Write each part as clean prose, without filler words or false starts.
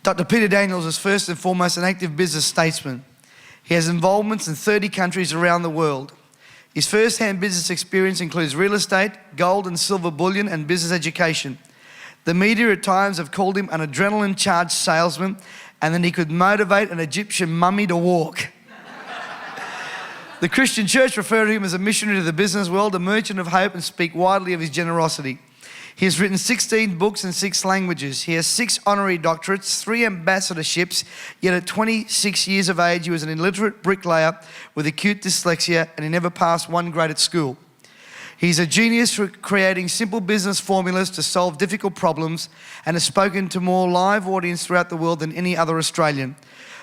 Dr. Peter Daniels is first and foremost an active business statesman. He has involvements in 30 countries around the world. His first-hand business experience includes real estate, gold and silver bullion, and business education. The media at times have called him an adrenaline-charged salesman, and that he could motivate an Egyptian mummy to walk. The Christian church refer to him as a missionary to the business world, a merchant of hope, and speak widely of his generosity. He has written 16 books in 6 languages. He has 6 honorary doctorates, 3 ambassadorships, yet at 26 years of age, he was an illiterate bricklayer with acute dyslexia, and he never passed 1 grade at school. He's a genius for creating simple business formulas to solve difficult problems, and has spoken to more live audience throughout the world than any other Australian.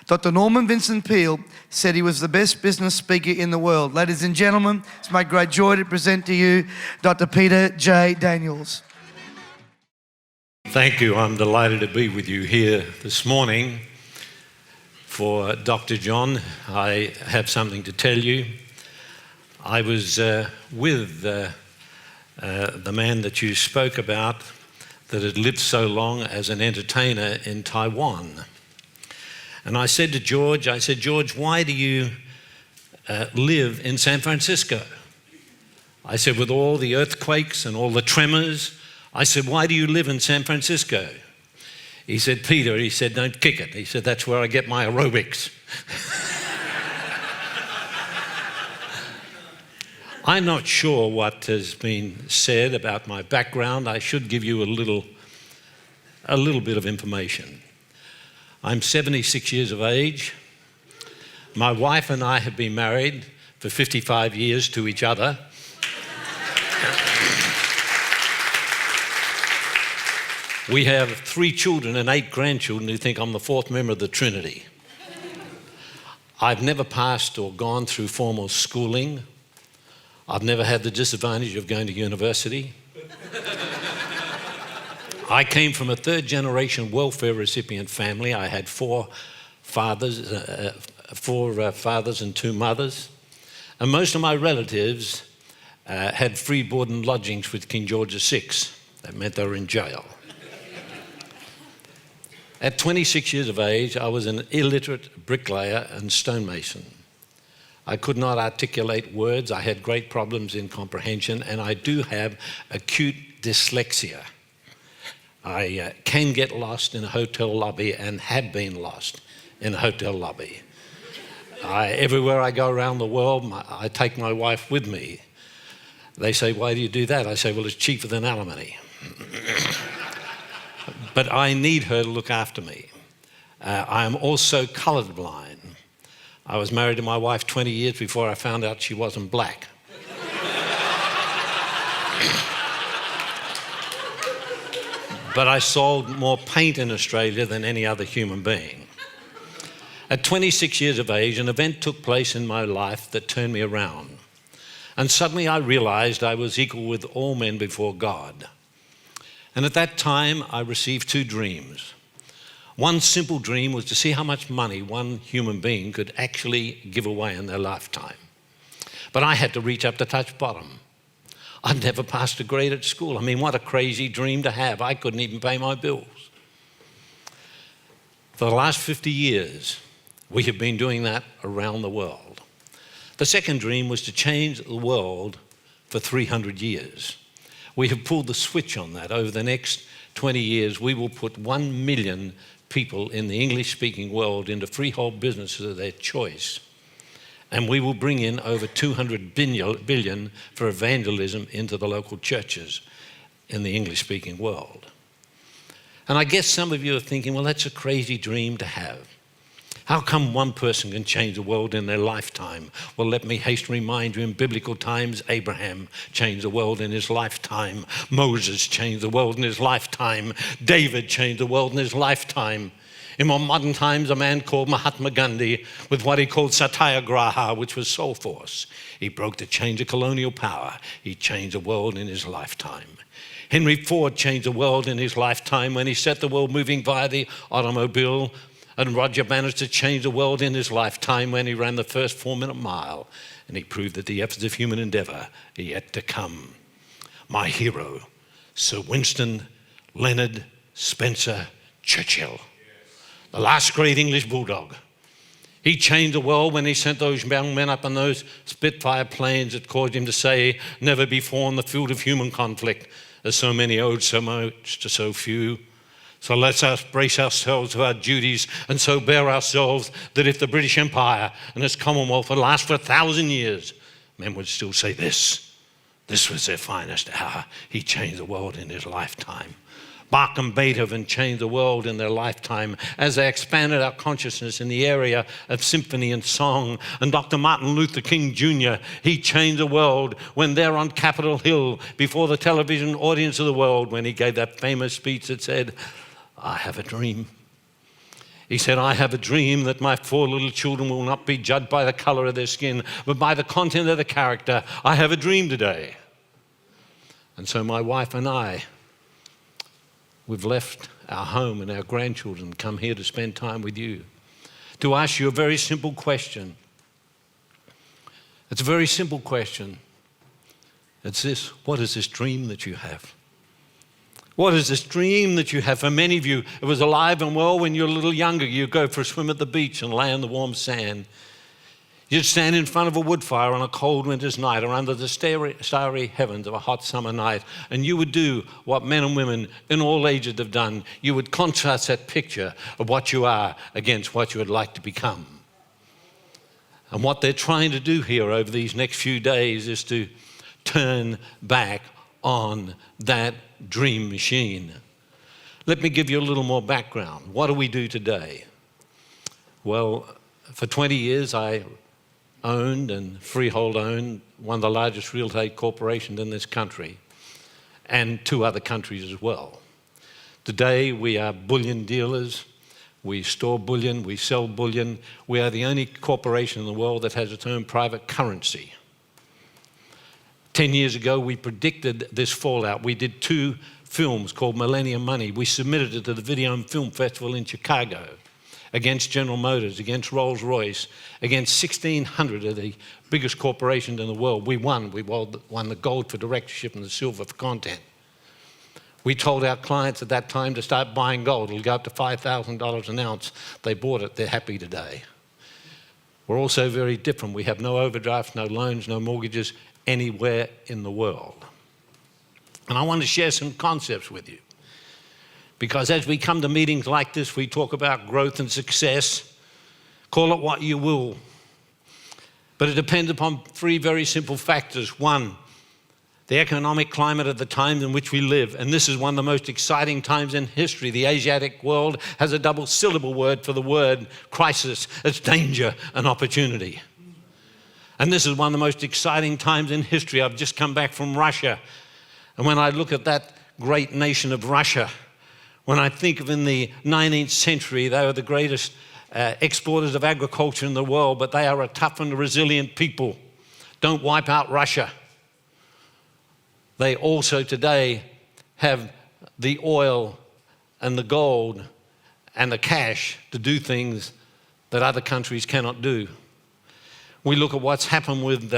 Dr. Norman Vincent Peale said he was the best business speaker in the world. Ladies and gentlemen, it's my great joy to present to you Dr. Peter J. Daniels. Thank you. I'm delighted to be with you here this morning. For Dr. John, I have something to tell you. I was with the man that you spoke about that had lived so long as an entertainer in Taiwan. And I said to George, George, why do you live in San Francisco? I said, with all the earthquakes and all the tremors, I said, why do you live in San Francisco? He said, Peter, he said, don't kick it. He said, that's where I get my aerobics. I'm not sure what has been said about my background. I should give you a little bit of information. I'm 76 years of age. My wife and I have been married for 55 years to each other. We have 3 children and 8 grandchildren who think I'm the 4th member of the Trinity. I've never passed or gone through formal schooling. I've never had the disadvantage of going to university. I came from a 3rd-generation welfare recipient family. I had 4 fathers and 2 mothers. And most of my relatives had free board and lodgings with King George VI. That meant they were in jail. At 26 years of age, I was an illiterate bricklayer and stonemason. I could not articulate words. I had great problems in comprehension, and I do have acute dyslexia. I can get lost in a hotel lobby and have been lost in a hotel lobby. Everywhere I go around the world, I take my wife with me. They say, why do you do that? I say, well, it's cheaper than alimony. But I need her to look after me. I am also colorblind. I was married to my wife 20 years before I found out she wasn't black. But I sold more paint in Australia than any other human being. At 26 years of age, an event took place in my life that turned me around. And suddenly I realized I was equal with all men before God. And at that time, I received 2 dreams. One simple dream was to see how much money one human being could actually give away in their lifetime. But I had to reach up to touch bottom. I'd never passed a grade at school. I mean, what a crazy dream to have. I couldn't even pay my bills. For the last 50 years, we have been doing that around the world. The second dream was to change the world for 300 years. We have pulled the switch on that. Over the next 20 years, we will put 1 million people in the English-speaking world into freehold businesses of their choice. And we will bring in over 200 billion for evangelism into the local churches in the English-speaking world. And I guess some of you are thinking, well, that's a crazy dream to have. How come one person can change the world in their lifetime? Well, let me hastily remind you, in biblical times, Abraham changed the world in his lifetime. Moses changed the world in his lifetime. David changed the world in his lifetime. In more modern times, a man called Mahatma Gandhi with what he called satyagraha, which was soul force. He broke the chains of colonial power. He changed the world in his lifetime. Henry Ford changed the world in his lifetime when he set the world moving via the automobile. And Roger managed to change the world in his lifetime when he ran the first 4-minute mile. And he proved that the efforts of human endeavor are yet to come. My hero, Sir Winston Leonard Spencer Churchill. the last great English bulldog. He changed the world when he sent those young men up on those Spitfire planes that caused him to say, never before in the field of human conflict, as so many owed so much to so few. So let us brace ourselves to our duties and so bear ourselves that if the British Empire and its Commonwealth would last for 1,000 years, men would still say this was their finest hour. He changed the world in his lifetime. Bach and Beethoven changed the world in their lifetime as they expanded our consciousness in the area of symphony and song. And Dr. Martin Luther King Jr., he changed the world when there on Capitol Hill before the television audience of the world when he gave that famous speech that said, I have a dream. He said, I have a dream that my 4 little children will not be judged by the color of their skin, but by the content of the character. I have a dream today. And so my wife and I, we've left our home and our grandchildren, come here to spend time with you, to ask you a very simple question. It's a very simple question. It's this: what is this dream that you have? What is this dream that you have? For many of you, it was alive and well when you're a little younger. You go for a swim at the beach and lay on the warm sand. You'd stand in front of a wood fire on a cold winter's night or under the starry heavens of a hot summer night, and you would do what men and women in all ages have done. You would contrast that picture of what you are against what you would like to become. And what they're trying to do here over these next few days is to turn back on that dream machine. Let me give you a little more background. What do we do today? Well, for 20 years, I owned and freehold owned one of the largest real estate corporations in this country and 2 other countries as well. Today we are bullion dealers. We store bullion, we sell bullion. We are the only corporation in the world that has its own private currency. 10 years ago we predicted this fallout. We did 2 films called Millennium Money. We submitted it to the Video and Film Festival in Chicago, against General Motors, against Rolls-Royce, against 1,600 of the biggest corporations in the world. We won. We won the gold for directorship and the silver for content. We told our clients at that time to start buying gold. It'll go up to $5,000 an ounce. They bought it. They're happy today. We're also very different. We have no overdrafts, no loans, no mortgages anywhere in the world. And I want to share some concepts with you. Because as we come to meetings like this, we talk about growth and success. Call it what you will. But it depends upon 3 very simple factors. 1, the economic climate of the time in which we live. And this is one of the most exciting times in history. The Asiatic world has a double syllable word for the word crisis. It's danger and opportunity. And this is one of the most exciting times in history. I've just come back from Russia. And when I look at that great nation of Russia, when I think of in the 19th century, they were the greatest exporters of agriculture in the world, but they are a tough and resilient people. Don't wipe out Russia. They also today have the oil and the gold and the cash to do things that other countries cannot do. We look at what's happened with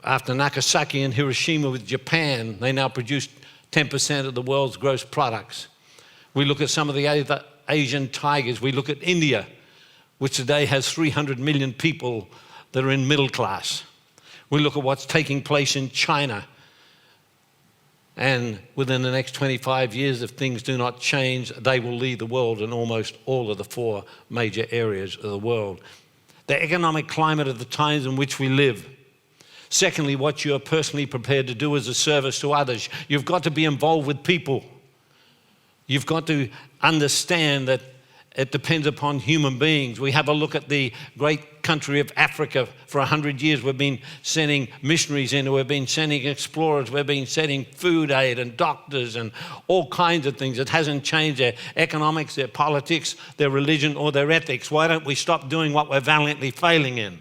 after Nagasaki and Hiroshima with Japan. They now produce 10% of the world's gross products. We look at some of the other Asian tigers. We look at India, which today has 300 million people that are in middle class. We look at what's taking place in China. And within the next 25 years, if things do not change, they will lead the world in almost all of the 4 major areas of the world. The economic climate of the times in which we live. Secondly, what you are personally prepared to do as a service to others. You've got to be involved with people. You've got to understand that it depends upon human beings. We have a look at the great country of Africa. For 100 years, we've been sending missionaries in, we've been sending explorers, we've been sending food aid and doctors and all kinds of things. It hasn't changed their economics, their politics, their religion, or their ethics. Why don't we stop doing what we're valiantly failing in?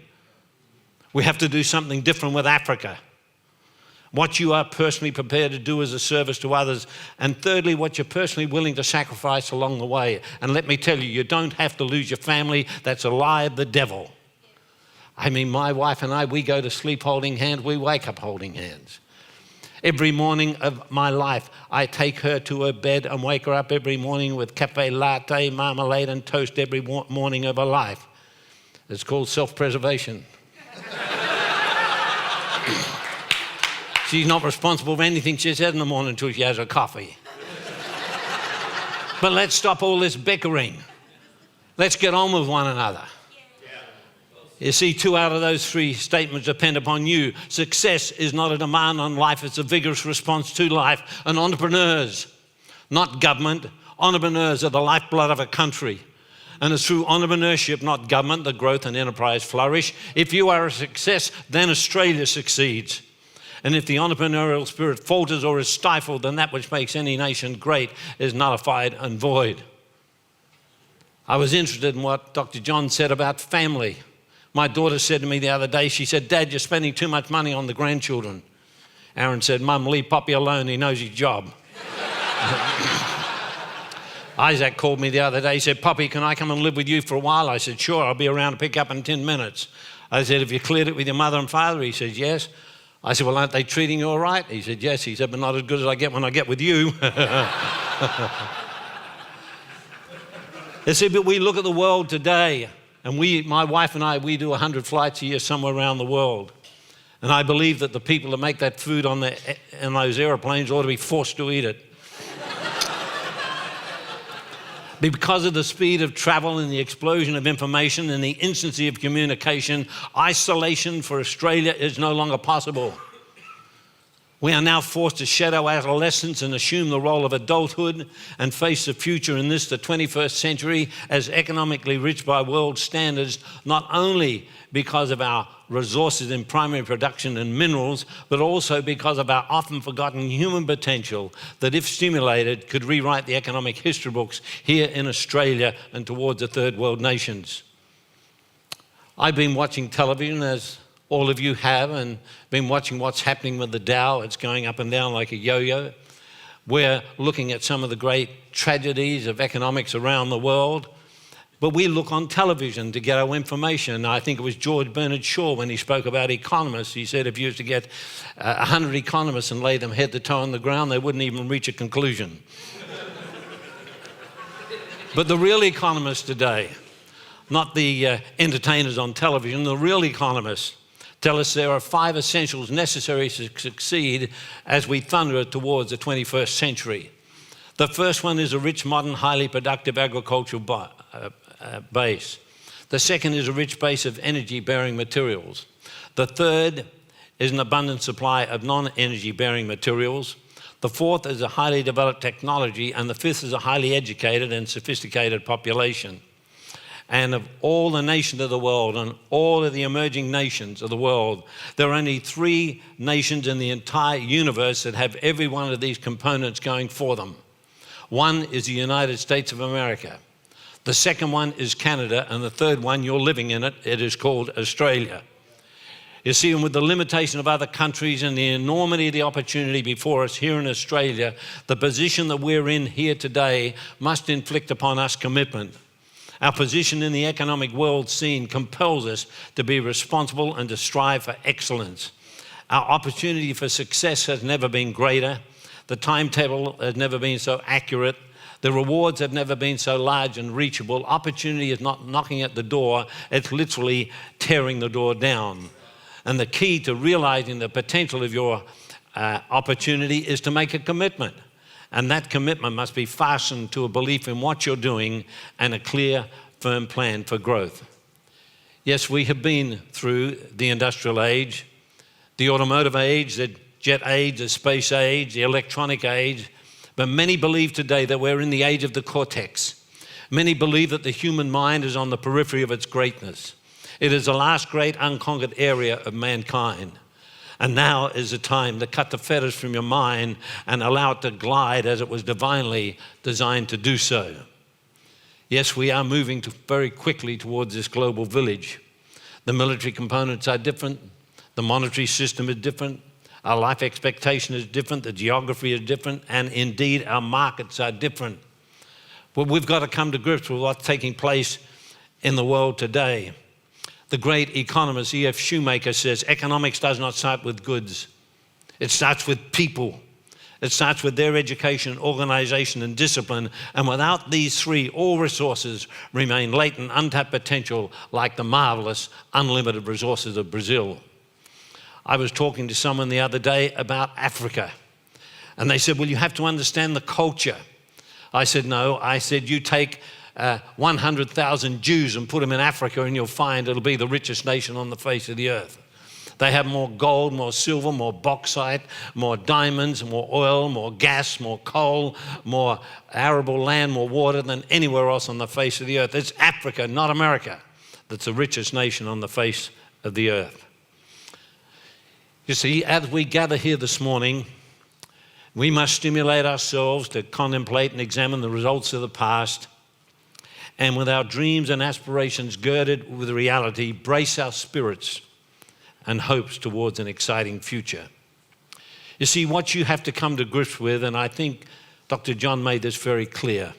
We have to do something different with Africa. What you are personally prepared to do as a service to others. And thirdly, what you're personally willing to sacrifice along the way. And let me tell you, you don't have to lose your family. That's a lie of the devil. I mean, my wife and I, we go to sleep holding hands, we wake up holding hands. Every morning of my life, I take her to her bed and wake her up every morning with cafe latte, marmalade, and toast every morning of her life. It's called self-preservation. She's not responsible for anything she says in the morning until she has her coffee. But let's stop all this bickering. Let's get on with one another. You see, 2 out of those 3 statements depend upon you. Success is not a demand on life, it's a vigorous response to life. And entrepreneurs, not government, entrepreneurs are the lifeblood of a country. And it's through entrepreneurship, not government, that growth and enterprise flourish. If you are a success, then Australia succeeds. And if the entrepreneurial spirit falters or is stifled, then that which makes any nation great is nullified and void. I was interested in what Dr. John said about family. My daughter said to me the other day, she said, "Dad, you're spending too much money on the grandchildren." Aaron said, "Mum, leave Poppy alone, he knows his job." Isaac called me the other day, he said, "Poppy, can I come and live with you for a while?" I said, "Sure, I'll be around to pick up in 10 minutes. I said, "Have you cleared it with your mother and father?" He said, "Yes." I said, "Well, aren't they treating you all right?" He said, "Yes." He said, "But not as good as I get when I get with you." You see, but we look at the world today, and my wife and I, we do 100 flights a year somewhere around the world. And I believe that the people that make that food in those airplanes ought to be forced to eat it. Because of the speed of travel and the explosion of information and the instancy of communication, isolation for Australia is no longer possible. We are now forced to shadow adolescence and assume the role of adulthood and face the future in this, the 21st century, as economically rich by world standards, not only because of our resources in primary production and minerals, but also because of our often forgotten human potential that, if stimulated, could rewrite the economic history books here in Australia and towards the third world nations. I've been watching television, as all of you have, and been watching what's happening with the Dow. It's going up and down like a yo-yo. We're looking at some of the great tragedies of economics around the world. But we look on television to get our information. I think it was George Bernard Shaw when he spoke about economists. He said if you used to get 100 economists and lay them head to toe on the ground, they wouldn't even reach a conclusion. But the real economists today, not the entertainers on television, the real economists tell us there are 5 essentials necessary to succeed as we thunder towards the 21st century. The first one is a rich, modern, highly productive agricultural base. The second is a rich base of energy-bearing materials. The third is an abundant supply of non-energy-bearing materials. The fourth is a highly developed technology, and the fifth is a highly educated and sophisticated population. And of all the nations of the world and all of the emerging nations of the world, there are only 3 nations in the entire universe that have every one of these components going for them. One is the United States of America. The second one is Canada, and the third one, you're living in it, it is called Australia. You see, and with the limitation of other countries and the enormity of the opportunity before us here in Australia, the position that we're in here today must inflict upon us commitment. Our position in the economic world scene compels us to be responsible and to strive for excellence. Our opportunity for success has never been greater. The timetable has never been so accurate. The rewards have never been so large and reachable. Opportunity is not knocking at the door, it's literally tearing the door down. And the key to realizing the potential of your opportunity is to make a commitment. And that commitment must be fastened to a belief in what you're doing and a clear, firm plan for growth. Yes, we have been through the industrial age, the automotive age, the jet age, the space age, the electronic age. But many believe today that we're in the age of the cortex. Many believe that the human mind is on the periphery of its greatness. It is the last great unconquered area of mankind. And now is the time to cut the fetters from your mind and allow it to glide as it was divinely designed to do so. Yes, we are moving very quickly towards this global village. The military components are different. The monetary system is different. Our life expectation is different, the geography is different, and indeed our markets are different. But we've got to come to grips with what's taking place in the world today. The great economist E.F. Shoemaker says, economics does not start with goods. It starts with people. It starts with their education, organization, and discipline. And without these three, all resources remain latent, untapped potential, like the marvelous, unlimited resources of Brazil. I was talking to someone the other day about Africa. And they said, well, you have to understand the culture. I said, no. I said, you take 100,000 Jews and put them in Africa and you'll find it'll be the richest nation on the face of the earth. They have more gold, more silver, more bauxite, more diamonds, more oil, more gas, more coal, more arable land, more water than anywhere else on the face of the earth. It's Africa, not America, that's the richest nation on the face of the earth. You see, as we gather here this morning, we must stimulate ourselves to contemplate and examine the results of the past, and with our dreams and aspirations girded with reality, brace our spirits and hopes towards an exciting future. You see, what you have to come to grips with, and I think Dr. John made this very clear,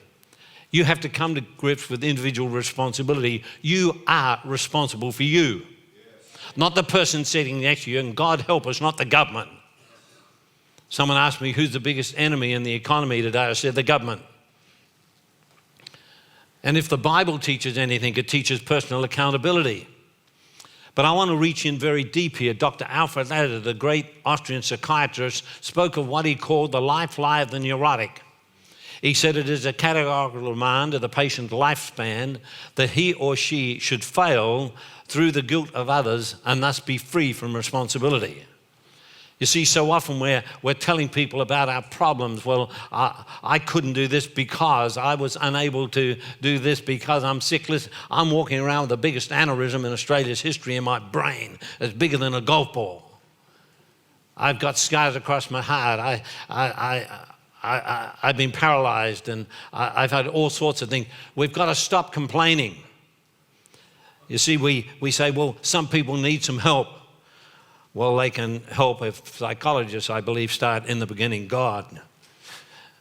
you have to come to grips with individual responsibility. You are responsible for you, not the person sitting next to you, and God help us, not the government. Someone asked me, who's the biggest enemy in the economy today? I said, the government. And if the Bible teaches anything, it teaches personal accountability. But I want to reach in very deep here. Dr. Alfred Adler, the great Austrian psychiatrist, spoke of what he called the life lie of the neurotic. He said it is a categorical demand of the patient's lifespan that he or she should fail through the guilt of others and thus be free from responsibility. You see, so often we're telling people about our problems. Well, I couldn't do this because I was unable to do this because I'm sick. Listen, I'm walking around with the biggest aneurysm in Australia's history in my brain. It's bigger than a golf ball. I've got scars across my heart. I've been paralyzed, and I've had all sorts of things. We've got to stop complaining. You see, we say, well, some people need some help. Well, they can help if psychologists, I believe, start in the beginning, God.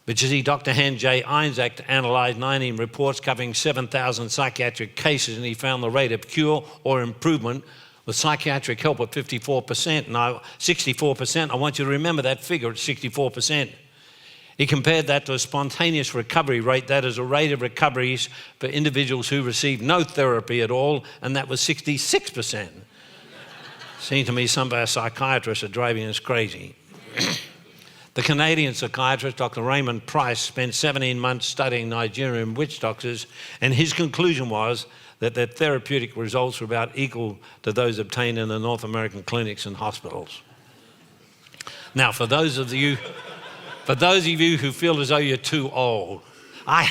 But you see, Dr. Hans J. Einzak analyzed 19 reports covering 7,000 psychiatric cases, and he found the rate of cure or improvement with psychiatric help at 54%. Now, 64%, I want you to remember that figure, it's 64%. He compared that to a spontaneous recovery rate, that is a rate of recoveries for individuals who received no therapy at all, and that was 66%. Seems to me some of our psychiatrists are driving us crazy. The Canadian psychiatrist, Dr. Raymond Price, spent 17 months studying Nigerian witch doctors, and his conclusion was that their therapeutic results were about equal to those obtained in the North American clinics and hospitals. Now, for those of you who feel as though you're too old, I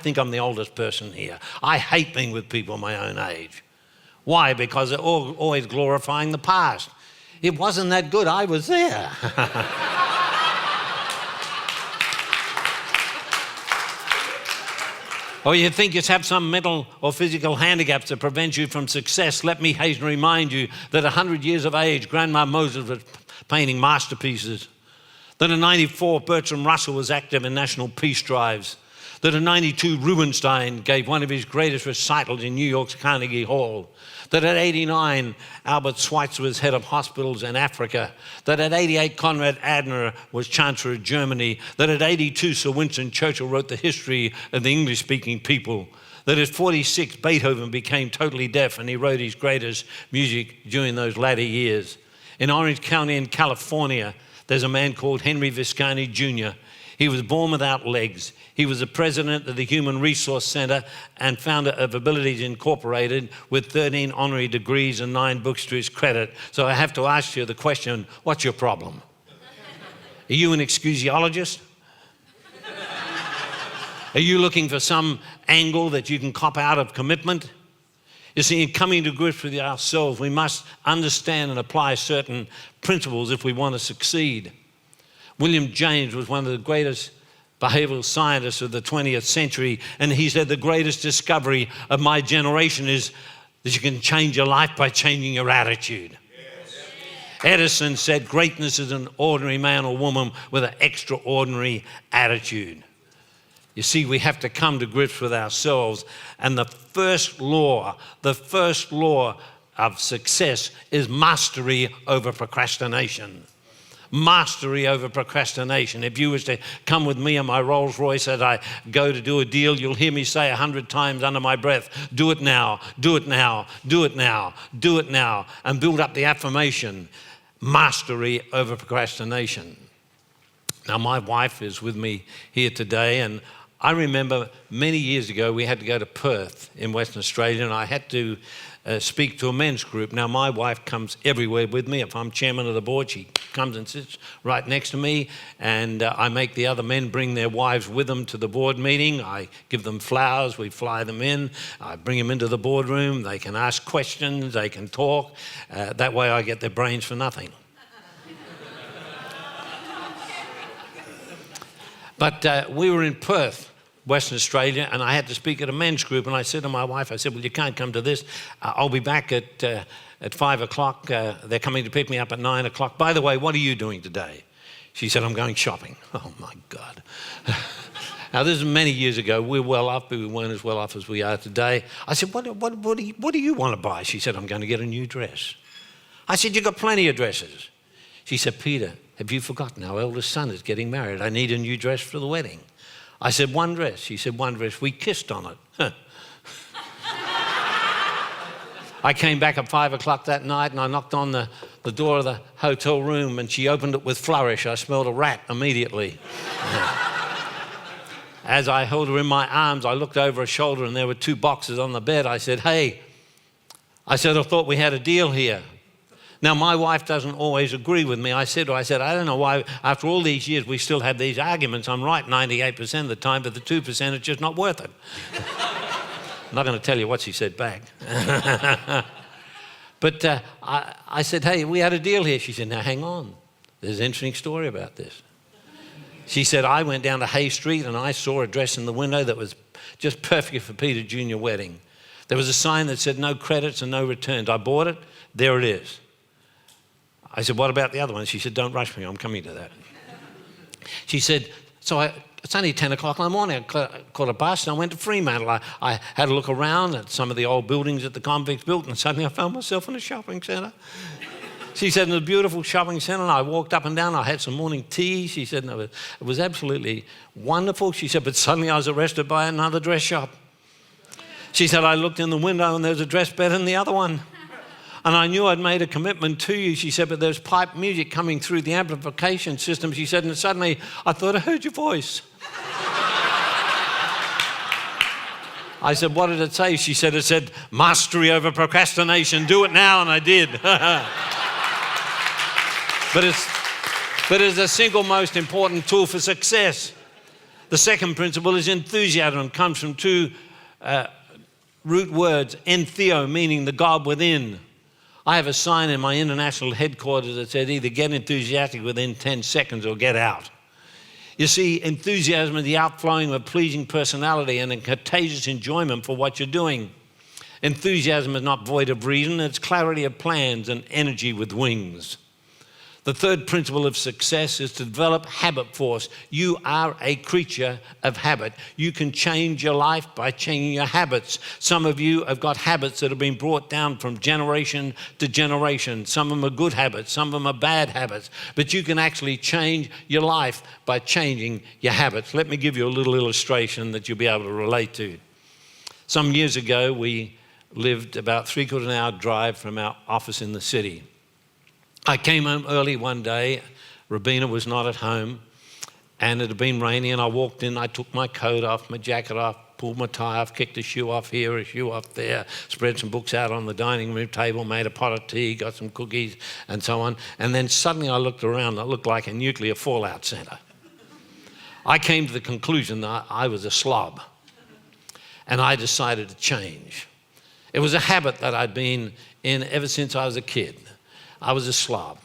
think I'm the oldest person here. I hate being with people my own age. Why? Because they're always glorifying the past. It wasn't that good. I was there. Or you think you have some mental or physical handicaps that prevent you from success. Let me hasten to remind you that at 100 years of age, Grandma Moses was painting masterpieces. That at 94, Bertrand Russell was active in national peace drives. That at 92, Rubinstein gave one of his greatest recitals in New York's Carnegie Hall. That at 89, Albert Schweitzer was head of hospitals in Africa. That at 88, Konrad Adenauer was Chancellor of Germany. That at 82, Sir Winston Churchill wrote the history of the English-speaking people. That at 46, Beethoven became totally deaf and he wrote his greatest music during those latter years. In Orange County in California, there's a man called Henry Visconti Jr. He was born without legs. He was the president of the Human Resource Center and founder of Abilities Incorporated with 13 honorary degrees and 9 books to his credit. So I have to ask you the question, what's your problem? Are you an excusiologist? Are you looking for some angle that you can cop out of commitment? You see, in coming to grips with ourselves, we must understand and apply certain principles if we want to succeed. William James was one of the greatest behavioral scientists of the 20th century, and he said the greatest discovery of my generation is that you can change your life by changing your attitude. Yes. Edison said greatness is an ordinary man or woman with an extraordinary attitude. You see, we have to come to grips with ourselves, and the first law of success is mastery over procrastination. Mastery over procrastination. If you was to come with me in my Rolls Royce as I go to do a deal, you'll hear me say 100 times under my breath, do it now, do it now, do it now, do it now, and build up the affirmation, mastery over procrastination. Now, my wife is with me here today, and I remember many years ago we had to go to Perth in Western Australia, and I had to speak to a men's group. Now, my wife comes everywhere with me. If I'm chairman of the board, she comes and sits right next to me, and I make the other men bring their wives with them to the board meeting. I give them flowers, we fly them in, I bring them into the boardroom, they can ask questions, they can talk. That way I get their brains for nothing. But we were in Perth, Western Australia, and I had to speak at a men's group, and I said to my wife, I said, well, you can't come to this. I'll be back at 5 o'clock. They're coming to pick me up at 9 o'clock. By the way, what are you doing today? She said, I'm going shopping. Oh, my God. Now, this is many years ago. We were well off, but we weren't as well off as we are today. I said, what do you want to buy? She said, I'm going to get a new dress. I said, you've got plenty of dresses. She said, Peter, have you forgotten our eldest son is getting married? I need a new dress for the wedding. I said, one dress. She said, one dress. We kissed on it. Huh. I came back at 5 o'clock that night, and I knocked on the door of the hotel room, and she opened it with flourish. I smelled a rat immediately. As I held her in my arms, I looked over her shoulder, and there were 2 boxes on the bed. I said, hey, I thought we had a deal here. Now, my wife doesn't always agree with me. I said, I don't know why, after all these years, we still have these arguments. I'm right 98% of the time, but the 2% is just not worth it. I'm not going to tell you what she said back. But I said, hey, we had a deal here. She said, now, hang on. There's an interesting story about this. She said, I went down to Hay Street, and I saw a dress in the window that was just perfect for Peter Jr. wedding. There was a sign that said no credits and no returns. I bought it. There it is. I said, what about the other one? She said, don't rush me, I'm coming to that. She said, it's only 10 o'clock in the morning. I caught a bus and I went to Fremantle. I had a look around at some of the old buildings that the convicts built, and suddenly I found myself in a shopping centre. She said, in a beautiful shopping centre, and I walked up and down. I had some morning tea. She said, no, it was absolutely wonderful. She said, but suddenly I was arrested by another dress shop. She said, I looked in the window and there was a dress better than the other one. And I knew I'd made a commitment to you, she said, but there's pipe music coming through the amplification system. She said, and suddenly I thought I heard your voice. I said, what did it say? She said, it said, mastery over procrastination. Do it now, and I did. But it's the single most important tool for success. The second principle is enthusiasm. It comes from 2 root words, entheo, meaning the God within. I have a sign in my international headquarters that said either get enthusiastic within 10 seconds or get out. You see, enthusiasm is the outflowing of a pleasing personality and a contagious enjoyment for what you're doing. Enthusiasm is not void of reason, it's clarity of plans and energy with wings. The third principle of success is to develop habit force. You are a creature of habit. You can change your life by changing your habits. Some of you have got habits that have been brought down from generation to generation. Some of them are good habits, some of them are bad habits. But you can actually change your life by changing your habits. Let me give you a little illustration that you'll be able to relate to. Some years ago, we lived about 3/4 of an hour drive from our office in the city. I came home early one day. Rabina was not at home, and it had been raining, and I walked in. I took my coat off, my jacket off, pulled my tie off, kicked a shoe off here, a shoe off there, spread some books out on the dining room table, made a pot of tea, got some cookies, and so on. And then suddenly I looked around. It looked like a nuclear fallout center. I came to the conclusion that I was a slob, and I decided to change. It was a habit that I'd been in ever since I was a kid. I was a slob.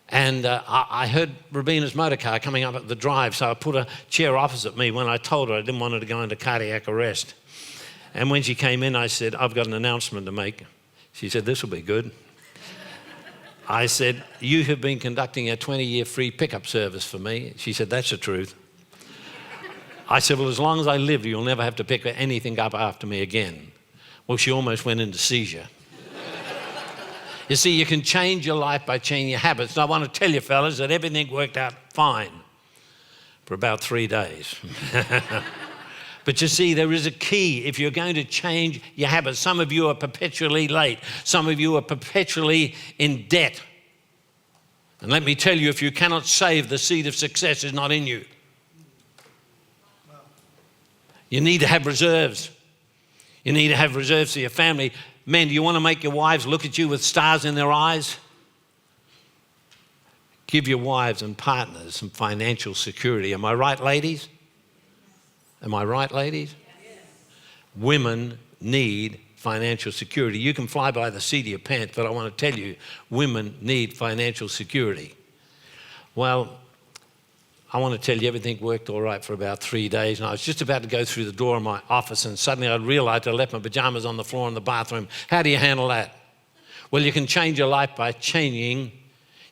And I heard Rabina's motor car coming up at the drive, so I put a chair opposite me when I told her I didn't want her to go into cardiac arrest. And when she came in, I said, I've got an announcement to make. She said, this will be good. I said, you have been conducting a 20-year free pickup service for me. She said, that's the truth. I said, well, as long as I live, you'll never have to pick anything up after me again. Well, she almost went into seizure. You see, you can change your life by changing your habits. And I want to tell you, fellas, that everything worked out fine for about 3 days. But you see, there is a key if you're going to change your habits. Some of you are perpetually late. Some of you are perpetually in debt. And let me tell you, if you cannot save, the seed of success is not in you. You need to have reserves. You need to have reserves for your family. Men, do you want to make your wives look at you with stars in their eyes? Give your wives and partners some financial security. Am I right, ladies? Am I right, ladies? Yes. Women need financial security. You can fly by the seat of your pants, but I want to tell you, women need financial security. Well, I want to tell you everything worked all right for about 3 days, and I was just about to go through the door of my office, and suddenly I realized I left my pajamas on the floor in the bathroom. How do you handle that? Well, you can change your life by changing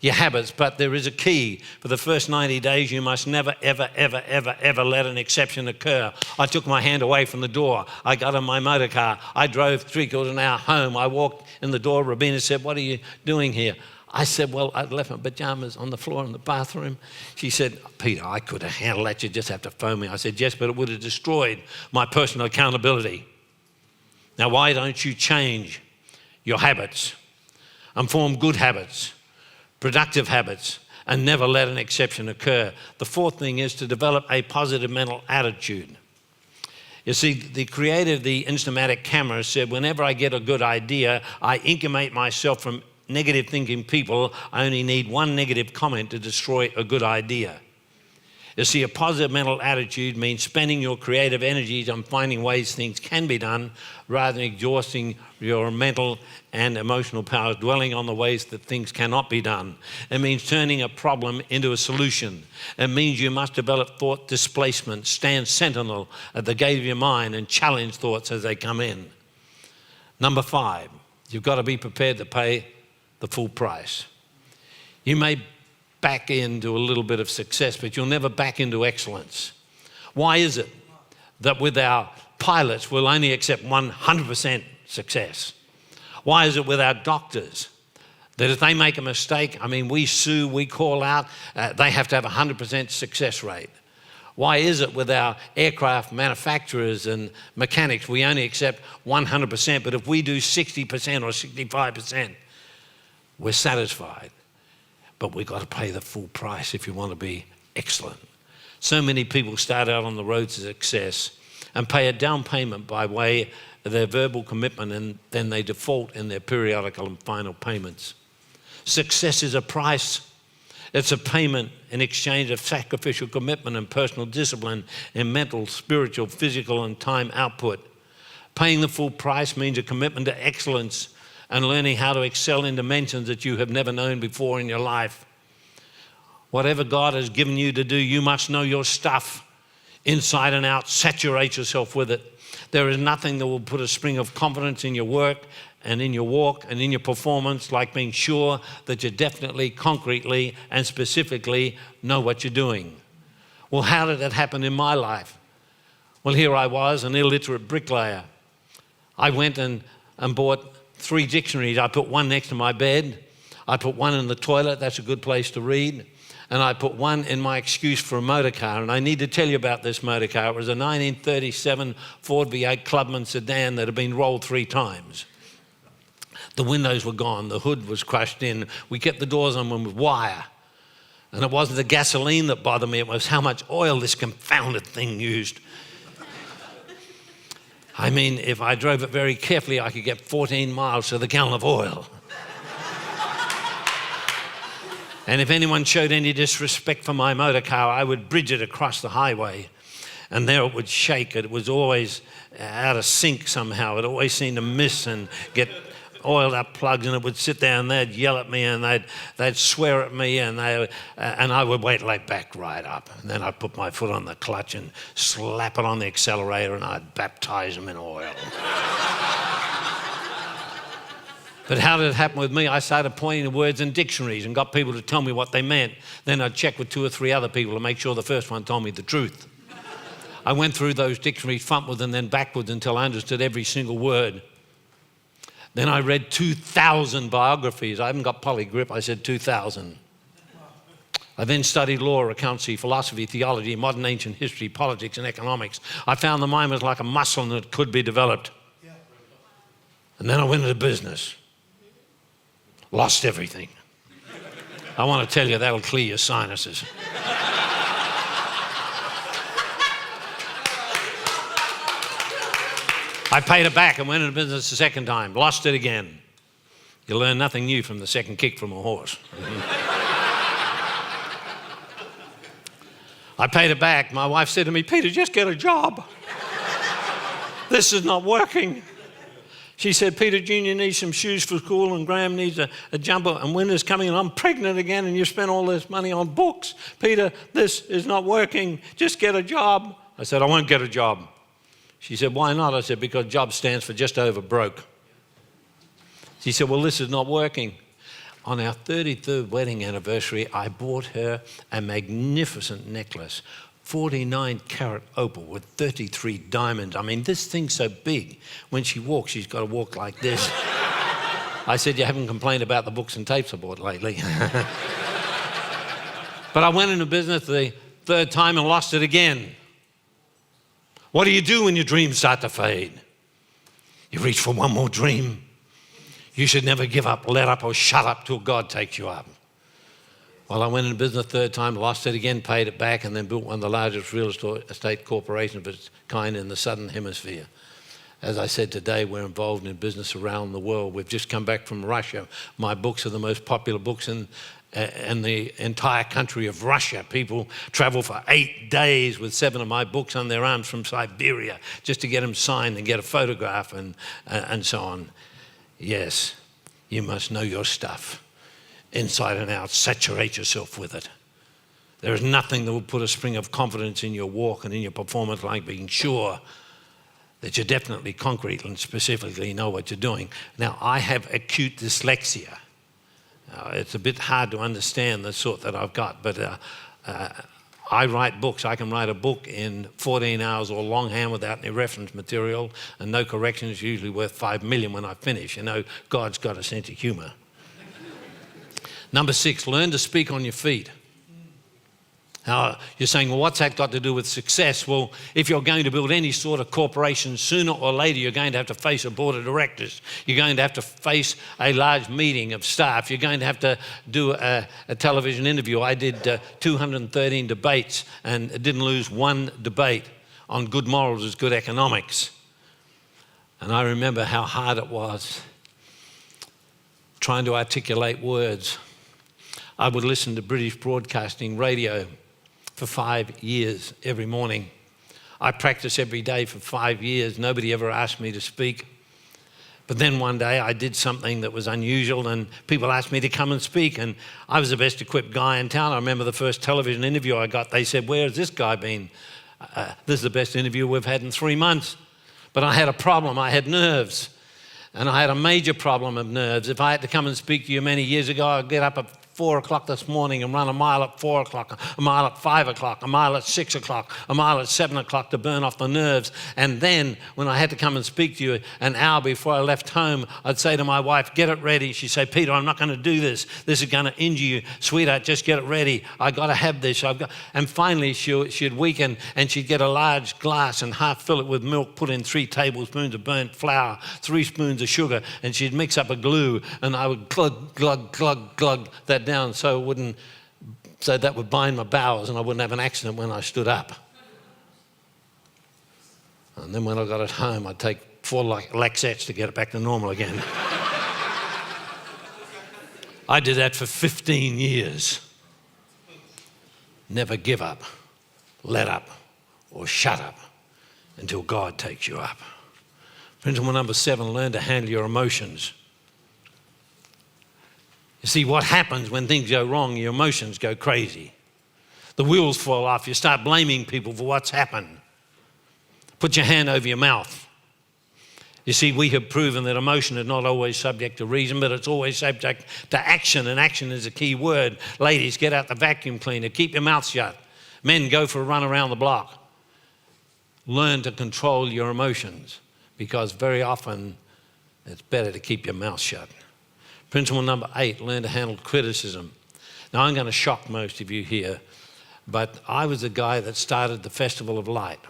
your habits, but there is a key. For the first 90 days, you must never, ever, ever, ever, ever let an exception occur. I took my hand away from the door. I got in my motor car. I drove 3/4 of an hour home. I walked in the door. Rabina said, "What are you doing here?" I said, "Well, I'd left my pajamas on the floor in the bathroom." She said, "Peter, I could have handled that. You just have to phone me." I said, "Yes, but it would have destroyed my personal accountability." Now, why don't you change your habits and form good habits, productive habits, and never let an exception occur? The fourth thing is to develop a positive mental attitude. You see, the creator of the Instamatic camera said, "Whenever I get a good idea, I incubate myself from negative thinking people. I only need one negative comment to destroy a good idea." You see, a positive mental attitude means spending your creative energies on finding ways things can be done rather than exhausting your mental and emotional powers, dwelling on the ways that things cannot be done. It means turning a problem into a solution. It means you must develop thought displacement, stand sentinel at the gate of your mind and challenge thoughts as they come in. Number 5, you've got to be prepared to pay the full price. You may back into a little bit of success, but you'll never back into excellence. Why is it that with our pilots, we'll only accept 100% success? Why is it with our doctors that if they make a mistake, we sue, we call out, they have to have a 100% success rate? Why is it with our aircraft manufacturers and mechanics, we only accept 100%, but if we do 60% or 65%, we're satisfied? But we've got to pay the full price if you want to be excellent. So many people start out on the road to success and pay a down payment by way of their verbal commitment, and then they default in their periodical and final payments. Success is a price. It's a payment in exchange of sacrificial commitment and personal discipline in mental, spiritual, physical, and time output. Paying the full price means a commitment to excellence and learning how to excel in dimensions that you have never known before in your life. Whatever God has given you to do, you must know your stuff inside and out. Saturate yourself with it. There is nothing that will put a spring of confidence in your work and in your walk and in your performance like being sure that you definitely, concretely, and specifically know what you're doing. Well, how did that happen in my life? Well, here I was, an illiterate bricklayer. I went and bought 3 dictionaries. I put one next to my bed. I put one in the toilet. That's a good place to read. And I put one in my excuse for a motor car. And I need to tell you about this motor car. It was a 1937 Ford V8 Clubman sedan that had been rolled 3 times. The windows were gone. The hood was crushed in. We kept the doors on with wire. And it wasn't the gasoline that bothered me. It was how much oil this confounded thing used. If I drove it very carefully, I could get 14 miles to the gallon of oil. And if anyone showed any disrespect for my motor car, I would bridge it across the highway. And there it would shake. It was always out of sync somehow. It always seemed to miss and get oiled up plugs, and it would sit there and they'd yell at me and they'd swear at me, and I would wait like back right up. And then I'd put my foot on the clutch and slap it on the accelerator, and I'd baptize them in oil. But how did it happen with me? I started pointing to words in dictionaries and got people to tell me what they meant. Then I'd check with 2 or 3 other people to make sure the first one told me the truth. I went through those dictionaries frontwards and then backwards until I understood every single word. Then I read 2,000 biographies. I haven't got polygrip, I said 2,000. I then studied law, accountancy, philosophy, theology, modern ancient history, politics, and economics. I found the mind was like a muscle and it could be developed. And then I went into business. Lost everything. I want to tell you, that'll clear your sinuses. I paid it back and went into business the second time. Lost it again. You learn nothing new from the second kick from a horse. I paid it back. My wife said to me, Peter, just get a job. This is not working. She said, Peter Jr. needs some shoes for school and Graham needs a jumper and winter's coming and I'm pregnant again and you spent all this money on books. Peter, this is not working. Just get a job. I said, I won't get a job. She said, why not? I said, because job stands for just over broke. She said, well, this is not working. On our 33rd wedding anniversary, I bought her a magnificent necklace, 49 carat opal with 33 diamonds. I mean, this thing's so big. When she walks, she's got to walk like this. I said, you haven't complained about the books and tapes I bought lately. But I went into business the third time and lost it again. What do you do when your dreams start to fade? You reach for one more dream. You should never give up, let up, or shut up till God takes you up. Well, I went into business the third time, lost it again, paid it back, and then built one of the largest real estate corporations of its kind in the Southern Hemisphere. As I said today, we're involved in business around the world. We've just come back from Russia. My books are the most popular books in the entire country of Russia. People travel for 8 days with 7 of my books on their arms from Siberia just to get them signed and get a photograph and so on. Yes, you must know your stuff, inside and out. Saturate yourself with it. There is nothing that will put a spring of confidence in your walk and in your performance like being sure that you definitely, concretely and specifically know what you're doing. Now, I have acute dyslexia. It's a bit hard to understand the sort that I've got, but I write books. I can write a book in 14 hours or longhand without any reference material and no corrections, usually worth 5 million when I finish. You know, God's got a sense of humor. Number 6, learn to speak on your feet. Now, you're saying, well, what's that got to do with success? Well, if you're going to build any sort of corporation, sooner or later, you're going to have to face a board of directors. You're going to have to face a large meeting of staff. You're going to have to do a television interview. I did 213 debates and didn't lose one debate on good morals is good economics. And I remember how hard it was trying to articulate words. I would listen to British broadcasting radio for 5 years every morning. I practiced every day for 5 years. Nobody ever asked me to speak. But then one day I did something that was unusual and people asked me to come and speak, and I was the best equipped guy in town. I remember the first television interview I got, they said, where has this guy been? This is the best interview we've had in 3 months. But I had a problem. I had nerves. And I had a major problem of nerves. If I had to come and speak to you many years ago, I'd get up at 4 o'clock this morning and run a mile at 4 o'clock, a mile at 5 o'clock, a mile at 6 o'clock, a mile at 7 o'clock to burn off the nerves. And then when I had to come and speak to you an hour before I left home, I'd say to my wife, get it ready. She'd say, Peter, I'm not going to do this. This is going to injure you. Sweetheart, just get it ready. I got to have this. And finally she'd weaken and she'd get a large glass and half fill it with milk, put in 3 tablespoons of burnt flour, 3 spoons of sugar, and she'd mix up a glue and I would glug, glug, glug, glug that down so that would bind my bowels and I wouldn't have an accident when I stood up. And then when I got it home, I'd take 4 laxettes to get it back to normal again. I did that for 15 years. Never give up, let up, or shut up until God takes you up. Principle number 7, learn to handle your emotions. You see, what happens when things go wrong, your emotions go crazy. The wheels fall off. You start blaming people for what's happened. Put your hand over your mouth. You see, we have proven that emotion is not always subject to reason, but it's always subject to action, and action is a key word. Ladies, get out the vacuum cleaner. Keep your mouth shut. Men, go for a run around the block. Learn to control your emotions, because very often it's better to keep your mouth shut. Principle number 8, learn to handle criticism. Now, I'm going to shock most of you here, but I was the guy that started the Festival of Light.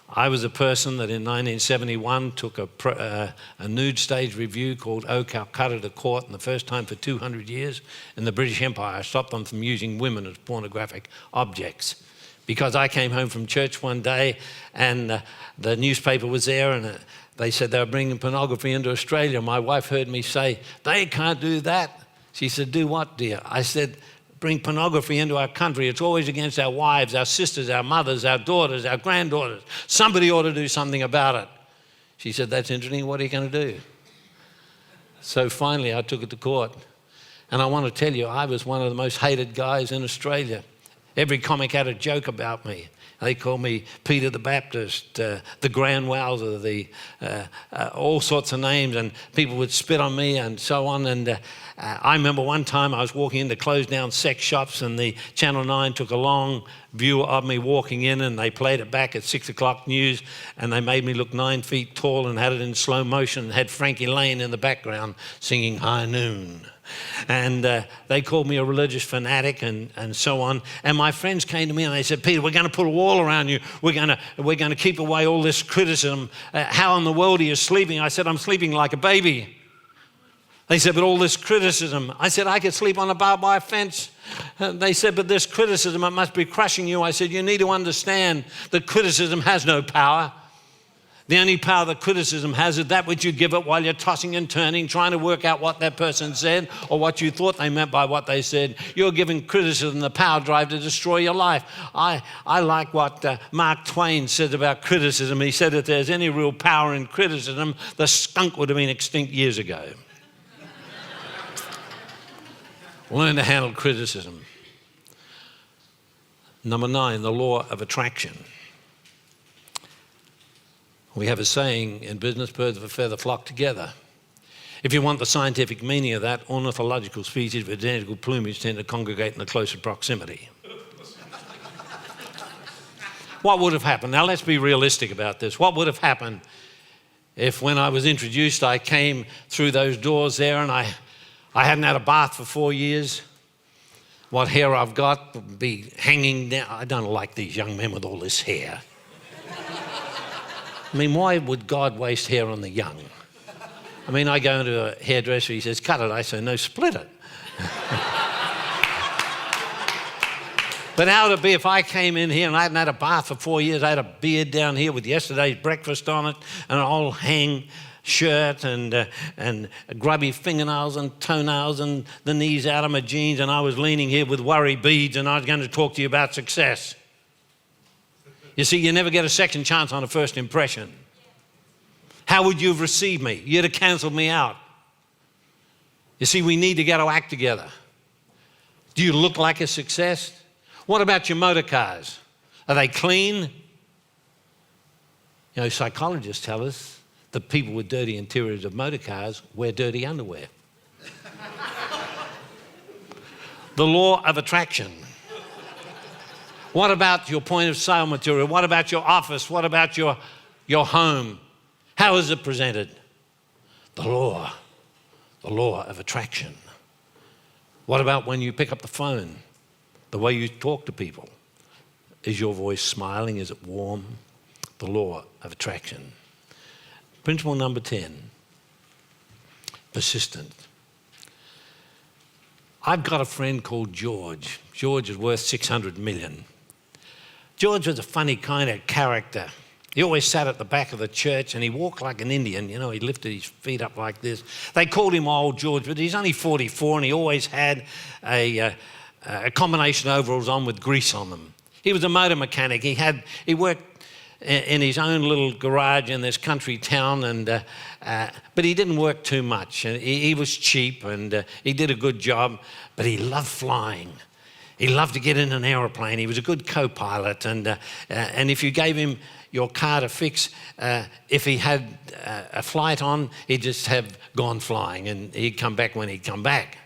I was a person that in 1971 took a nude stage review called Oh Calcutta to court, and the first time for 200 years in the British Empire I stopped them from using women as pornographic objects. Because I came home from church one day and the newspaper was there and they said they were bringing pornography into Australia. My wife heard me say, "They can't do that." She said, "Do what, dear?" I said, "Bring pornography into our country. It's always against our wives, our sisters, our mothers, our daughters, our granddaughters. Somebody ought to do something about it." She said, "That's interesting. What are you going to do?" So finally I took it to court. And I want to tell you, I was one of the most hated guys in Australia. Every comic had a joke about me. They called me Peter the Baptist, the Grand Wowzer, all sorts of names, and people would spit on me and so on. And I remember one time I was walking into closed down sex shops and the Channel 9 took a long view of me walking in and they played it back at 6 o'clock news and they made me look 9 feet tall and had it in slow motion and had Frankie Lane in the background singing High Noon. And they called me a religious fanatic and so on. And my friends came to me and they said, "Peter, we're going to put a wall around you. We're going to keep away all this criticism. How in the world are you sleeping?" I said, "I'm sleeping like a baby." They said, "But all this criticism." I said, "I could sleep on a barbed wire fence." They said, "But this criticism, it must be crushing you." I said, "You need to understand that criticism has no power. The only power that criticism has is that which you give it while you're tossing and turning, trying to work out what that person said or what you thought they meant by what they said. You're giving criticism the power drive to destroy your life." I like what Mark Twain said about criticism. He said if there's any real power in criticism, the skunk would have been extinct years ago. Learn to handle criticism. Number 9, the law of attraction. We have a saying in business, birds of a feather flock together. If you want the scientific meaning of that, ornithological species with identical plumage tend to congregate in a closer proximity. What would have happened? Now let's be realistic about this. What would have happened if when I was introduced, I came through those doors there and I hadn't had a bath for 4 years? What hair I've got would be hanging down. I don't like these young men with all this hair. I mean, why would God waste hair on the young? I mean, I go into a hairdresser, he says, "Cut it." I say, "No, split it." But how would it be if I came in here and I hadn't had a bath for 4 years? I had a beard down here with yesterday's breakfast on it and an old hang shirt and grubby fingernails and toenails and the knees out of my jeans, and I was leaning here with worry beads and I was going to talk to you about success. You see, you never get a second chance on a first impression. How would you have received me? You'd have cancelled me out. You see, we need to get our act together. Do you look like a success? What about your motor cars? Are they clean? You know, psychologists tell us that people with dirty interiors of motor cars wear dirty underwear. The law of attraction. What about your point of sale material? What about your office? What about your home? How is it presented? The law of attraction. What about when you pick up the phone? The way you talk to people. Is your voice smiling? Is it warm? The law of attraction. Principle number 10, persistent. I've got a friend called George. George is worth 600 million. George was a funny kind of character. He always sat at the back of the church and he walked like an Indian. You know, he lifted his feet up like this. They called him Old George, but he's only 44 and he always had a combination overalls on with grease on them. He was a motor mechanic. He worked in his own little garage in this country town, but he didn't work too much. He was cheap and he did a good job, but he loved flying. He loved to get in an aeroplane. He was a good co-pilot, and if you gave him your car to fix, if he had a flight on, he'd just have gone flying, and he'd come back when he'd come back.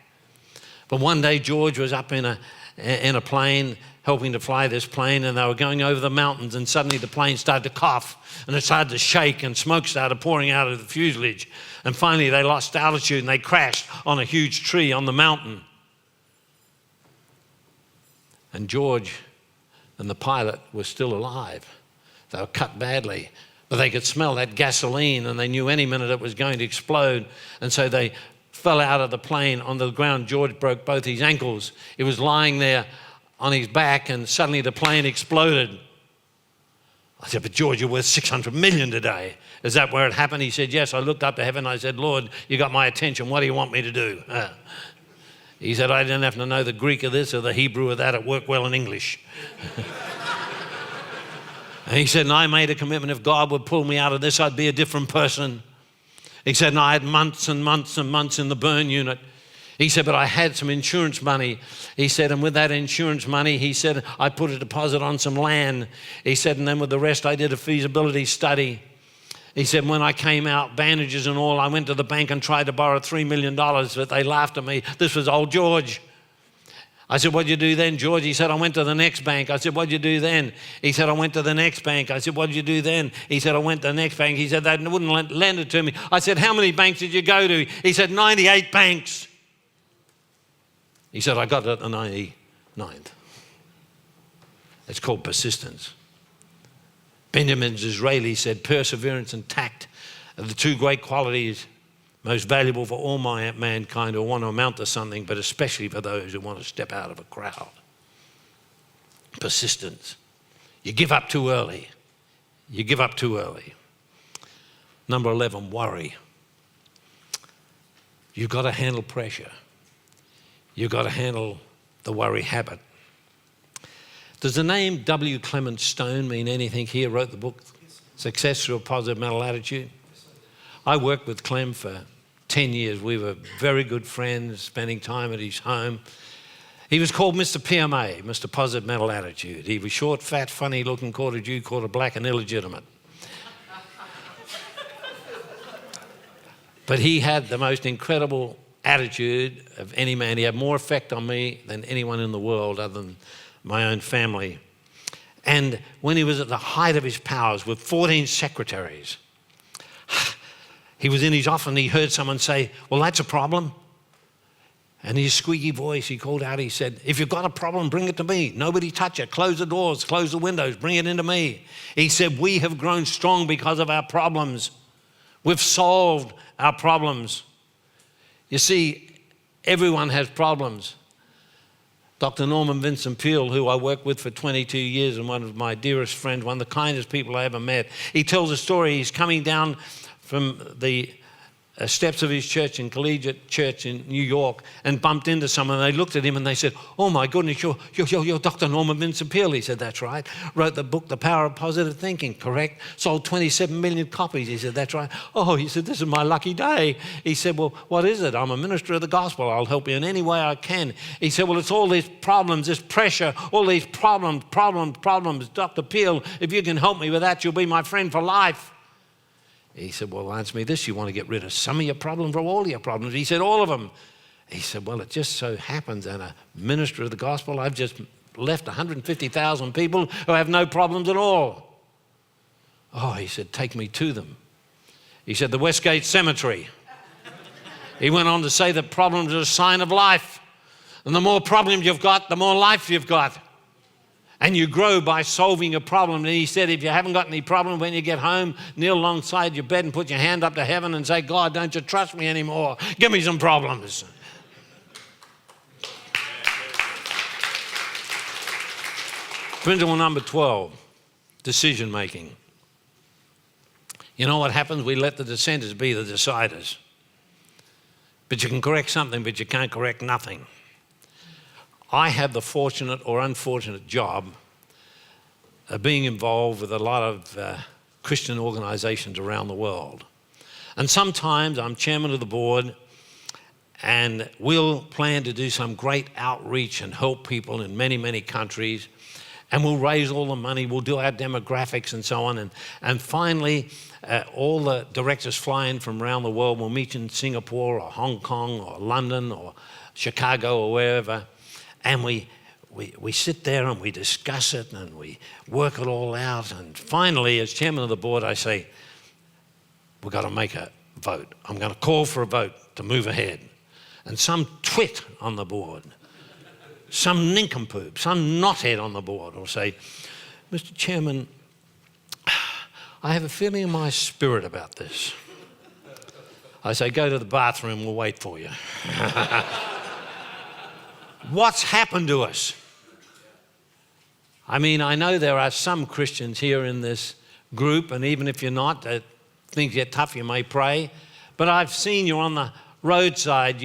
But one day George was up in a plane helping to fly this plane, and they were going over the mountains, and suddenly the plane started to cough and it started to shake and smoke started pouring out of the fuselage, and finally they lost altitude and they crashed on a huge tree on the mountain. And George and the pilot were still alive. They were cut badly, but they could smell that gasoline and they knew any minute it was going to explode, and so they fell out of the plane on the ground. George broke both his ankles. He was lying there on his back, and suddenly the plane exploded. I said, but George, you're worth 600 million today. Is that where it happened? He said, yes. I looked up to heaven. I said, Lord, you got my attention. What do you want me to do? He said, I didn't have to know the Greek of this or the Hebrew of that. It worked well in English. And he said, and I made a commitment, if God would pull me out of this, I'd be a different person. He said, and I had months and months and months in the burn unit. He said, but I had some insurance money. He said, and with that insurance money, he said, I put a deposit on some land. He said, and then with the rest, I did a feasibility study. He said, when I came out, bandages and all, I went to the bank and tried to borrow $3 million, but they laughed at me. This was old George. I said, what'd you do then, George? He said, I went to the next bank. I said, what'd you do then? He said, I went to the next bank. I said, what'd you do then? He said, I went to the next bank. He said, they wouldn't lend it to me. I said, how many banks did you go to? He said, 98 banks. He said, I got it at the 99th. It's called persistence. Benjamin Disraeli said, perseverance and tact are the two great qualities most valuable for all mankind who want to amount to something, but especially for those who want to step out of a crowd. Persistence. You give up too early. You give up too early. Number 11, worry. You've got to handle pressure. You've got to handle the worry habit. Does the name W. Clement Stone mean anything here? Wrote the book, Success Through a Positive Mental Attitude. I worked with Clem for 10 years. We were very good friends, spending time at his home. He was called Mr. PMA, Mr. Positive Mental Attitude. He was short, fat, funny-looking, quarter Jew, quarter black, and illegitimate. But he had the most incredible attitude of any man. He had more effect on me than anyone in the world other than my own family. And when he was at the height of his powers with 14 secretaries, he was in his office and he heard someone say, well, that's a problem. And in his squeaky voice, he called out, he said, if you've got a problem, bring it to me. Nobody touch it. Close the doors, close the windows, bring it into me. He said, we have grown strong because of our problems. We've solved our problems. You see, everyone has problems. Dr. Norman Vincent Peale, who I worked with for 22 years and one of my dearest friends, one of the kindest people I ever met, he tells a story. He's coming down from the steps of his church in Collegiate Church in New York and bumped into someone. They looked at him and they said, oh my goodness, you're Dr. Norman Vincent Peale. He said, that's right. Wrote the book, The Power of Positive Thinking, correct? Sold 27 million copies. He said, that's right. Oh, he said, this is my lucky day. He said, well, what is it? I'm a minister of the gospel. I'll help you in any way I can. He said, well, it's all these problems, this pressure, all these problems. Dr. Peale, if you can help me with that, you'll be my friend for life. He said, well, answer me this. You want to get rid of some of your problems or all your problems? He said, all of them. He said, well, it just so happens that a minister of the gospel, I've just left 150,000 people who have no problems at all. Oh, he said, take me to them. He said, the Westgate Cemetery. He went on to say that problems are a sign of life. And the more problems you've got, the more life you've got. And you grow by solving a problem. And he said, if you haven't got any problem, when you get home, kneel alongside your bed and put your hand up to heaven and say, God, don't you trust me anymore? Give me some problems. Principle number 12, decision making. You know what happens? We let the dissenters be the deciders. But you can correct something, but you can't correct nothing. I have the fortunate or unfortunate job of being involved with a lot of Christian organizations around the world. And sometimes I'm chairman of the board and we'll plan to do some great outreach and help people in many, many countries. And we'll raise all the money, we'll do our demographics and so on. And finally, all the directors fly in from around the world. We'll meet in Singapore or Hong Kong or London or Chicago or wherever. And we we sit there and we discuss it and we work it all out. And finally, as chairman of the board, I say, we've got to make a vote. I'm going to call for a vote to move ahead. And some twit on the board, some nincompoop, some knothead on the board will say, Mr. Chairman, I have a feeling in my spirit about this. I say, go to the bathroom, we'll wait for you. What's happened to us? I mean, I know there are some Christians here in this group, and even if you're not, things get tough, you may pray. But I've seen you on the roadside,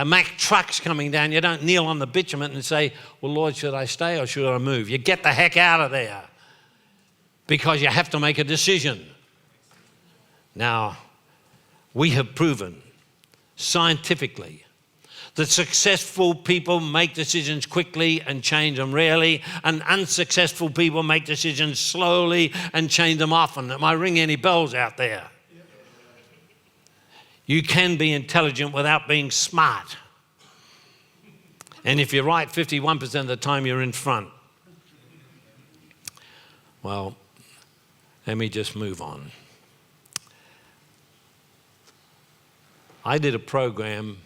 Mack trucks coming down, you don't kneel on the bitumen and say, well, Lord, should I stay or should I move? You get the heck out of there because you have to make a decision. Now, we have proven scientifically that successful people make decisions quickly and change them rarely, and unsuccessful people make decisions slowly and change them often. Am I ringing any bells out there? You can be intelligent without being smart. And if you're right 51% of the time, you're in front. Well, let me just move on. I did a program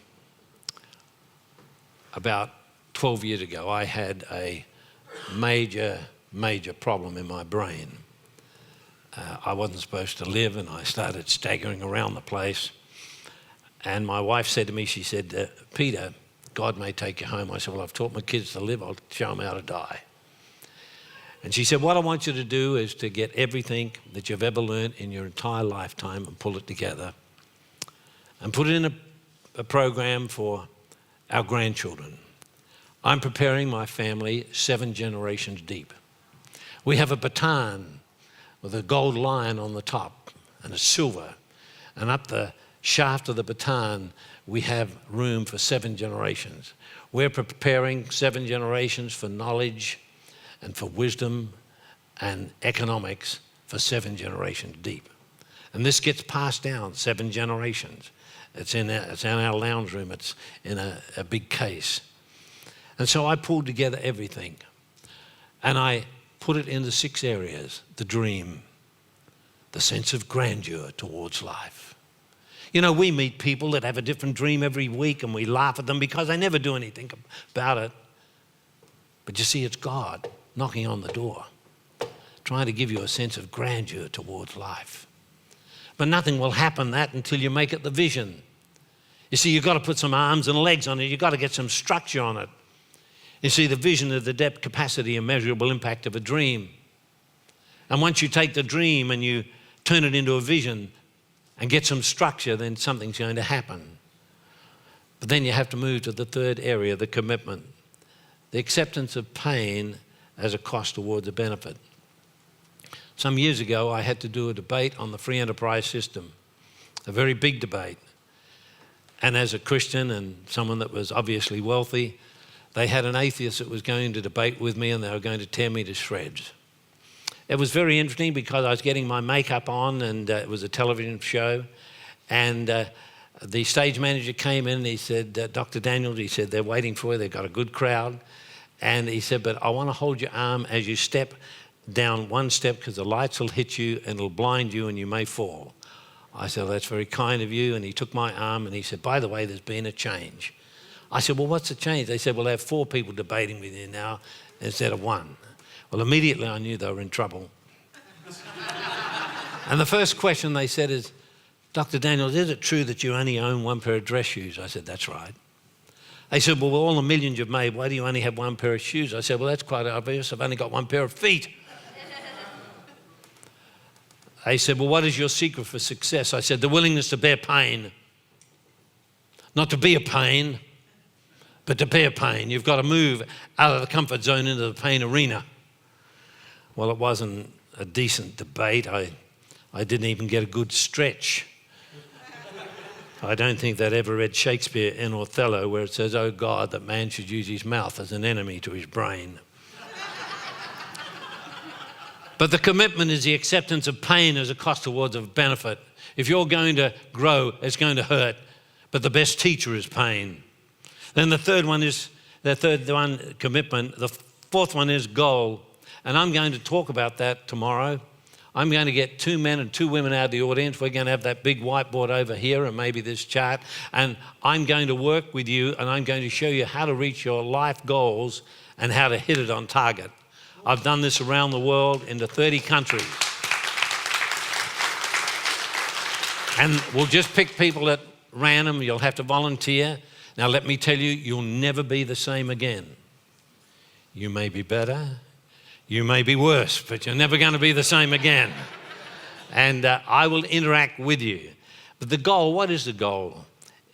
about 12 years ago. I had a major problem in my brain. I wasn't supposed to live, and I started staggering around the place. And my wife said to me, she said, Peter, God may take you home. I said, well, I've taught my kids to live. I'll show them how to die. And she said, what I want you to do is to get everything that you've ever learned in your entire lifetime and pull it together and put it in a program for our grandchildren. I'm preparing my family 7 generations deep. We have a baton with a gold lion on the top and a silver. And up the shaft of the baton, we have room for 7 generations. We're preparing 7 generations for knowledge and for wisdom and economics for 7 generations deep. And this gets passed down 7 generations. It's in our lounge room. It's in a big case. And so I pulled together everything. And I put it into 6 areas. The dream, the sense of grandeur towards life. You know, we meet people that have a different dream every week and we laugh at them because they never do anything about it. But you see, it's God knocking on the door, trying to give you a sense of grandeur towards life. But nothing will happen that until you make it the vision. You see, you've got to put some arms and legs on it. You've got to get some structure on it. You see, the vision of the depth, capacity, and measurable impact of a dream. And once you take the dream and you turn it into a vision and get some structure, then something's going to happen. But then you have to move to the 3rd area, the commitment. The acceptance of pain as a cost towards a benefit. Some years ago, I had to do a debate on the free enterprise system, a very big debate. And as a Christian and someone that was obviously wealthy, they had an atheist that was going to debate with me and they were going to tear me to shreds. It was very interesting because I was getting my makeup on and it was a television show. And the stage manager came in and he said, Dr. Daniels, he said, they're waiting for you, they've got a good crowd. And he said, but I want to hold your arm as you step down 1 step because the lights will hit you and it'll blind you and you may fall. I said, well, that's very kind of you. And he took my arm and he said, by the way, there's been a change. I said, well, what's the change? They said, well, they have 4 people debating with you now instead of 1. Well, immediately I knew they were in trouble. And the first question they said is, Dr. Daniels, is it true that you only own 1 pair of dress shoes? I said, that's right. They said, well, with all the millions you've made, why do you only have 1 pair of shoes? I said, well, that's quite obvious. I've only got 1 pair of feet. They said, well, what is your secret for success? I said, the willingness to bear pain. Not to be a pain, but to bear pain. You've got to move out of the comfort zone into the pain arena. Well, it wasn't a decent debate. I didn't even get a good stretch. I don't think they'd ever read Shakespeare in Othello where it says, oh God, that man should use his mouth as an enemy to his brain. But the commitment is the acceptance of pain as a cost towards a benefit. If you're going to grow, it's going to hurt, but the best teacher is pain. Then the 3rd one is The third one, commitment. The fourth one is goal. And I'm going to talk about that tomorrow. I'm going to get 2 men and 2 women out of the audience. We're going to have that big whiteboard over here and maybe this chart. And I'm going to work with you and I'm going to show you how to reach your life goals and how to hit it on target. I've done this around the world into 30 countries. And we'll just pick people at random. You'll have to volunteer. Now, let me tell you, you'll never be the same again. You may be better, you may be worse, but you're never going to be the same again. And I will interact with you. But the goal, what is the goal?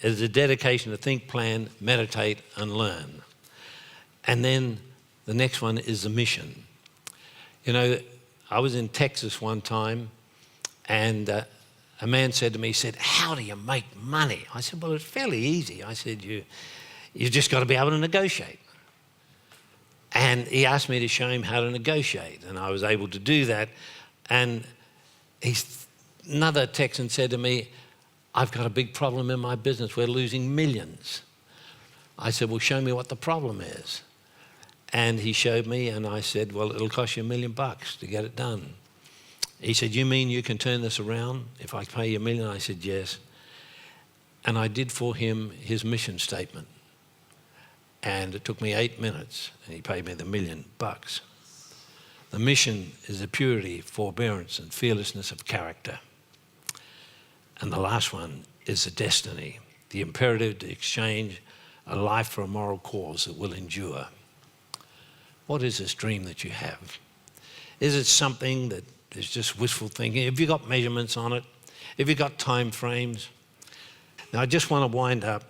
Is a dedication to think, plan, meditate, and learn. And then the next one is the mission. You know, I was in Texas one time, and a man said to me, he said, how do you make money? I said, well, it's fairly easy. I said, you just got to be able to negotiate. And he asked me to show him how to negotiate, and I was able to do that. And another Texan said to me, I've got a big problem in my business. We're losing millions. I said, well, show me what the problem is. And he showed me, and I said, well, it'll cost you $1 million to get it done. He said, you mean you can turn this around if I pay you $1 million? I said, yes. And I did for him his mission statement. And it took me 8 minutes, and he paid me the $1 million. The mission is the purity, forbearance, and fearlessness of character. And the last one is the destiny, the imperative to exchange a life for a moral cause that will endure. What is this dream that you have? Is it something that is just wishful thinking? Have you got measurements on it? Have you got time frames? Now, I just want to wind up.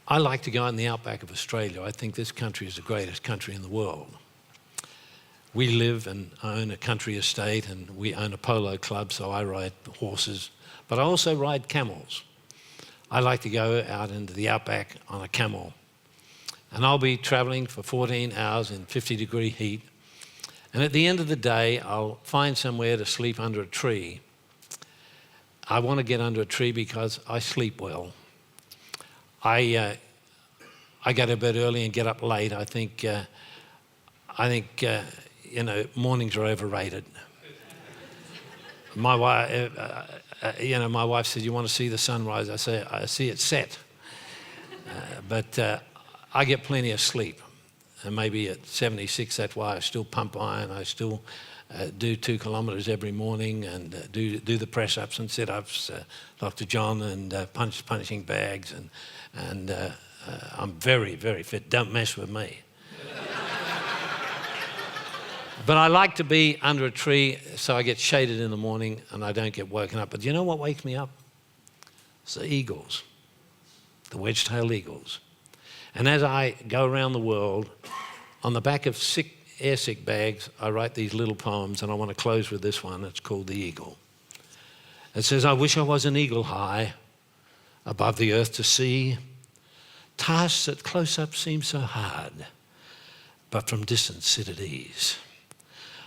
I like to go in the outback of Australia. I think this country is the greatest country in the world. We live and own a country estate, and we own a polo club, so I ride horses, but I also ride camels. I like to go out into the outback on a camel, and I'll be traveling for 14 hours in 50-degree heat, and at the end of the day, I'll find somewhere to sleep under a tree. I want to get under a tree because I sleep well. I go to bed early and get up late. I think you know, mornings are overrated. My wife, my wife said, "You want to see the sunrise?" I say, "I see it set." But I get plenty of sleep, and maybe at 76, that's why I still pump iron. I still do 2 kilometres every morning and do the press-ups and sit-ups, Dr. John, and punching bags, and I'm very, very fit. Don't mess with me. But I like to be under a tree so I get shaded in the morning and I don't get woken up. But you know what wakes me up? It's the eagles, the wedge-tailed eagles. And as I go around the world, on the back of air sick bags, I write these little poems, and I want to close with this one. It's called The Eagle. It says, I wish I was an eagle high, above the earth to see. Tasks at close-up seem so hard, but from distance sit at ease.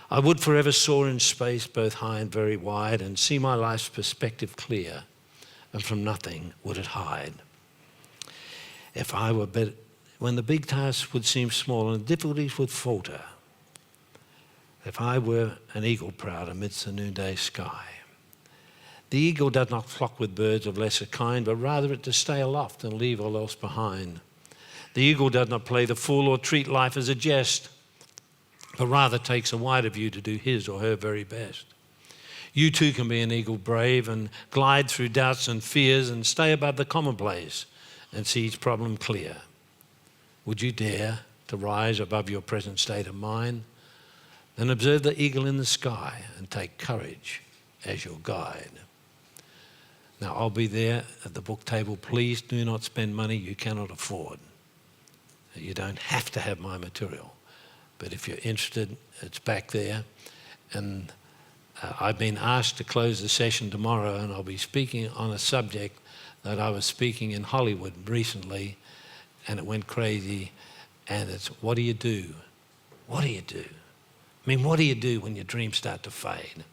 I would forever soar in space, both high and very wide, and see my life's perspective clear, and from nothing would it hide. If I were better, when the big tasks would seem small and the difficulties would falter, if I were an eagle proud amidst the noonday sky. The eagle does not flock with birds of lesser kind, but rather it to stay aloft and leave all else behind. The eagle does not play the fool or treat life as a jest, but rather takes a wider view to do his or her very best. You too can be an eagle brave and glide through doubts and fears and stay above the commonplace and see each problem clear. Would you dare to rise above your present state of mind? Then observe the eagle in the sky and take courage as your guide. Now, I'll be there at the book table. Please do not spend money you cannot afford. You don't have to have my material. But if you're interested, it's back there. And I've been asked to close the session tomorrow, and I'll be speaking on a subject that I was speaking in Hollywood recently, and it went crazy. And it's, what do you do? What do you do? I mean, what do you do when your dreams start to fade?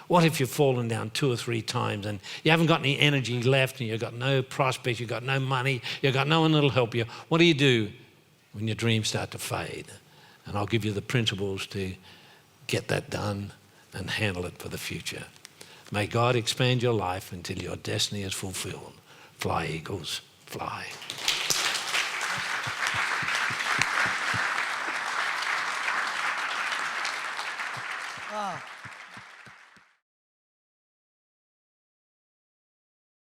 What if you've fallen down 2 or 3 times and you haven't got any energy left and you've got no prospects, you've got no money, you've got no one that'll help you? What do you do when your dreams start to fade? And I'll give you the principles to get that done and handle it for the future. May God expand your life until your destiny is fulfilled. Fly, eagles, fly.